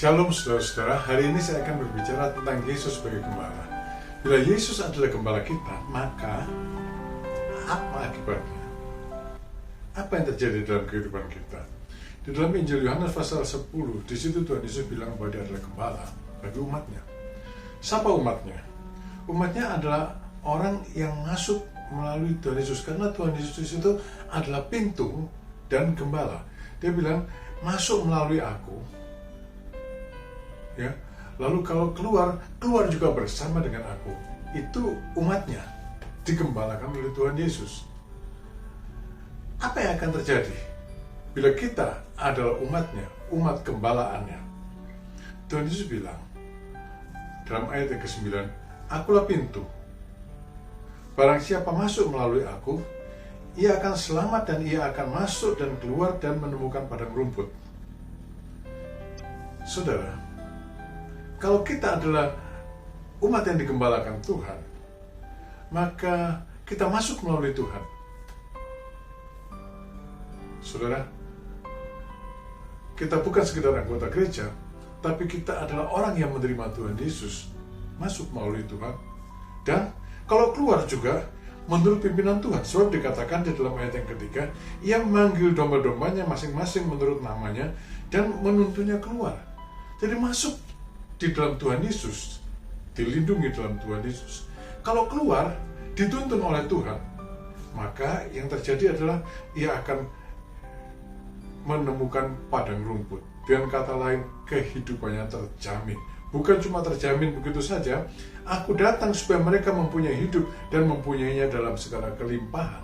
Shalom saudara-saudara, hari ini saya akan berbicara tentang Yesus sebagai gembala. Bila Yesus adalah gembala kita, maka apa akibatnya? Apa yang terjadi dalam kehidupan kita? Di dalam Injil Yohanes pasal 10, di situ Tuhan Yesus bilang bahwa dia adalah gembala bagi umatnya. Siapa umatnya? Umatnya adalah orang yang masuk melalui Tuhan Yesus, karena Tuhan Yesus itu adalah pintu dan gembala. Dia bilang, masuk melalui aku, ya. Lalu kalau keluar juga bersama dengan aku. Itu umatnya, digembalakan oleh Tuhan Yesus. Apa yang akan terjadi bila kita adalah umatnya, umat gembalaannya? Tuhan Yesus bilang dalam ayat yang ke-9, akulah pintu. Barang siapa masuk melalui aku, ia akan selamat dan ia akan masuk dan keluar dan menemukan padang rumput. Saudara, kalau kita adalah umat yang digembalakan Tuhan, maka kita masuk melalui Tuhan. Saudara, kita bukan sekedar anggota gereja, tapi kita adalah orang yang menerima Tuhan Yesus, masuk melalui Tuhan. Dan kalau keluar juga menurut pimpinan Tuhan. Sebab dikatakan di dalam ayat yang ketiga, ia memanggil domba-dombanya masing-masing menurut namanya dan menuntunnya keluar. Jadi masuk di dalam Tuhan Yesus, dilindungi dalam Tuhan Yesus. Kalau keluar, dituntun oleh Tuhan, maka yang terjadi adalah ia akan menemukan padang rumput. Dengan kata lain, kehidupannya terjamin. Bukan cuma terjamin begitu saja, aku datang supaya mereka mempunyai hidup dan mempunyainya dalam segala kelimpahan.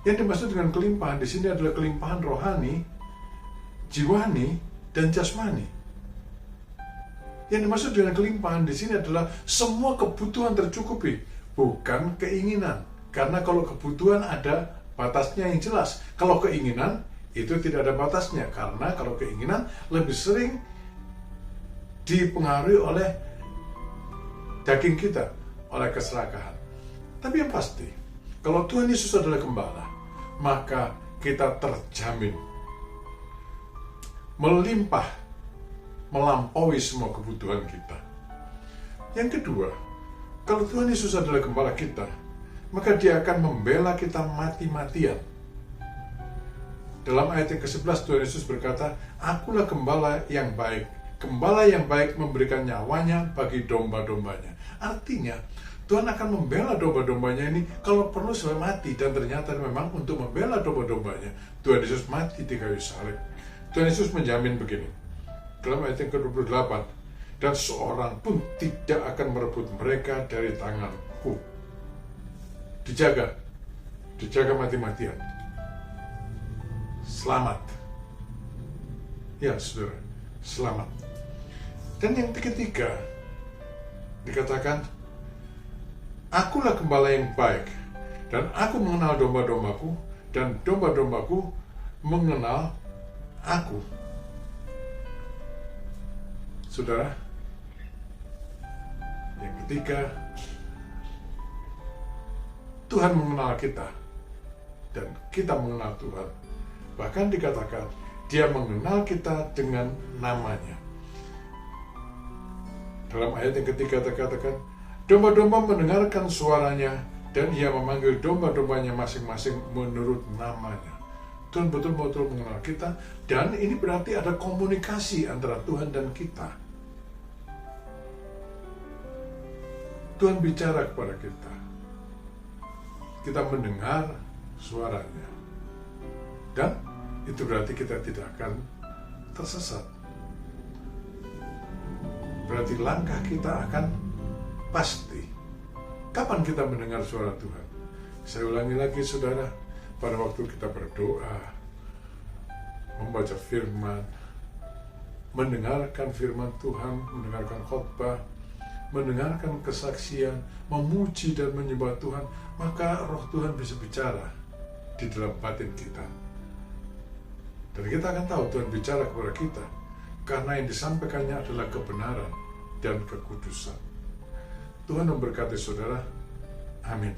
Yang dimaksud dengan kelimpahan di sini adalah kelimpahan rohani, jiwani, dan jasmani. Yang dimaksud dengan kelimpahan di sini adalah semua kebutuhan tercukupi, bukan keinginan. Karena kalau kebutuhan ada batasnya yang jelas. Kalau keinginan itu tidak ada batasnya, karena kalau keinginan lebih sering dipengaruhi oleh daging kita, oleh keserakahan. Tapi yang pasti, kalau Tuhan Yesus adalah gembala, maka kita terjamin melimpah, melampaui semua kebutuhan kita. Yang kedua, kalau Tuhan Yesus adalah gembala kita, maka dia akan membela kita mati-matian. Dalam ayat yang ke-11 Tuhan Yesus berkata, akulah gembala yang baik. Gembala yang baik memberikan nyawanya bagi domba-dombanya. Artinya, Tuhan akan membela domba-dombanya ini kalau perlu sampai mati. Dan ternyata memang untuk membela domba-dombanya, Tuhan Yesus mati di kayu salib. Tuhan Yesus menjamin begini, dalam ayat yang ke-28, dan seorang pun tidak akan merebut mereka dari tanganku. Dijaga mati-matian. Selamat. Ya saudara, selamat. Dan yang ketiga, dikatakan, akulah gembala yang baik, dan aku mengenal domba-dombaku, dan domba-dombaku mengenal aku. Saudara, yang ketiga, Tuhan mengenal kita, dan kita mengenal Tuhan. Bahkan dikatakan, dia mengenal kita dengan namanya. Dalam ayat yang ketiga terkatakan, domba-domba mendengarkan suaranya, dan ia memanggil domba-dombanya masing-masing menurut namanya. Tuhan betul-betul mengenal kita, dan ini berarti ada komunikasi antara Tuhan dan kita. Tuhan bicara kepada kita. Kita mendengar suaranya. Dan itu berarti kita tidak akan tersesat. Berarti langkah kita akan pasti. Kapan kita mendengar suara Tuhan? Saya ulangi lagi saudara, pada waktu kita berdoa, membaca firman, mendengarkan firman Tuhan, mendengarkan khotbah, mendengarkan kesaksian, memuji dan menyembah Tuhan, maka roh Tuhan bisa bicara di dalam batin kita. Dan kita akan tahu Tuhan bicara kepada kita, karena yang disampaikannya adalah kebenaran dan kekudusan. Tuhan memberkati saudara. Amin.